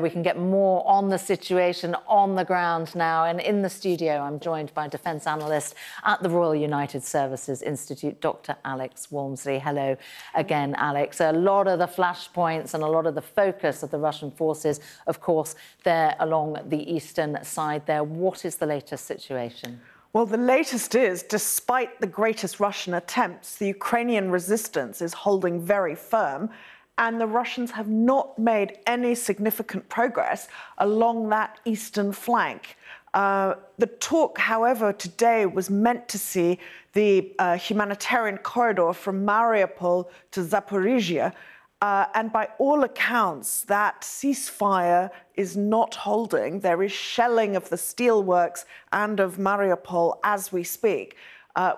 We can get more on the situation on the ground now. And in the studio, I'm joined by Defence Analyst at the Royal United Services Institute, Dr. Alex Walmsley. Hello again, Alex. A lot of the flashpoints and a lot of the focus of the Russian forces, of course, there along the eastern side there. What is the latest situation? Well, the latest is, despite the greatest Russian attempts, the Ukrainian resistance is holding very firm, and the Russians have not made any significant progress along that eastern flank. The talk, however, today was meant to see the humanitarian corridor from Mariupol to Zaporizhia, and by all accounts, that ceasefire is not holding. There is shelling of the steelworks and of Mariupol as we speak,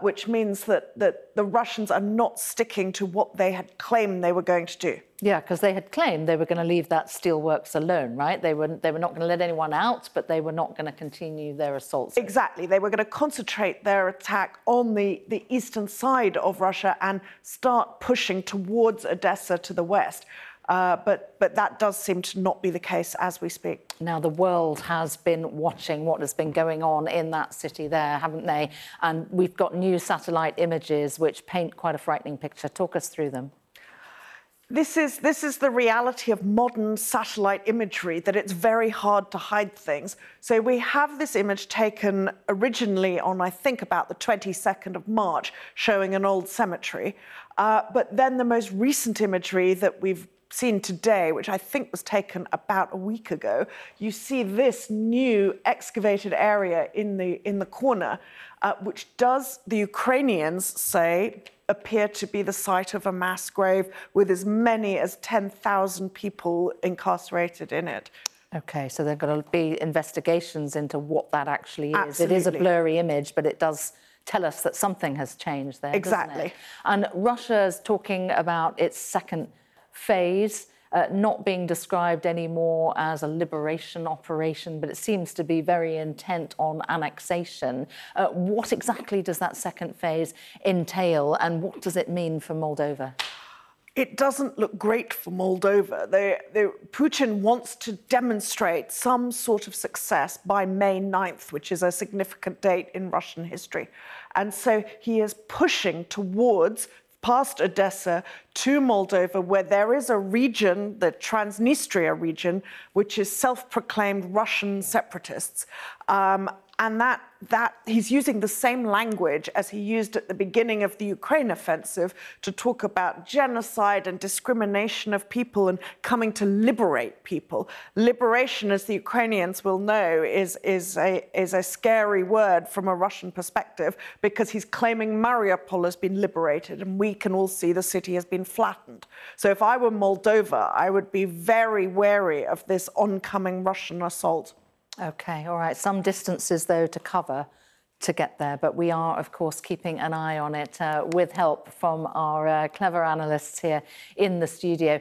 which means that the Russians are not sticking to what they had claimed they were going to do. Yeah, because they had claimed they were going to leave that steelworks alone, right? They were not going to let anyone out, but they were not going to continue their assaults. Exactly. They were going to concentrate their attack on the eastern side of Russia and start pushing towards Odessa to the west. But that does seem to not be the case as we speak. Now, the world has been watching what has been going on in that city there, haven't they? And we've got new satellite images which paint quite a frightening picture. Talk us through them. This is the reality of modern satellite imagery, that it's very hard to hide things. So we have this image taken originally on, I think, about the 22nd of March, showing an old cemetery. But then the most recent imagery that we've seen today, which I think was taken about a week ago, you see this new excavated area in the corner, which does, the Ukrainians say, appear to be the site of a mass grave with as many as 10,000 people incarcerated in it. OK, so there are going to be investigations into what that actually is. Absolutely. It is a blurry image, but it does tell us that something has changed there, exactly. Doesn't it? And Russia's talking about its second phase, not being described anymore as a liberation operation, but it seems to be very intent on annexation. What exactly does that second phase entail, and what does it mean for Moldova? It doesn't look great for Moldova. Putin wants to demonstrate some sort of success by May 9th, which is a significant date in Russian history. And so he is pushing towards past Odessa to Moldova, where there is a region, the Transnistria region, which is self-proclaimed Russian separatists. And that he's using the same language as he used at the beginning of the Ukraine offensive to talk about genocide and discrimination of people and coming to liberate people. Liberation, as the Ukrainians will know, is a scary word from a Russian perspective, because he's claiming Mariupol has been liberated, and we can all see the city has been flattened. So if I were Moldova, I would be very wary of this oncoming Russian assault. OK, all right. Some distances, though, to cover to get there. But we are, of course, keeping an eye on it with help from our clever analysts here in the studio.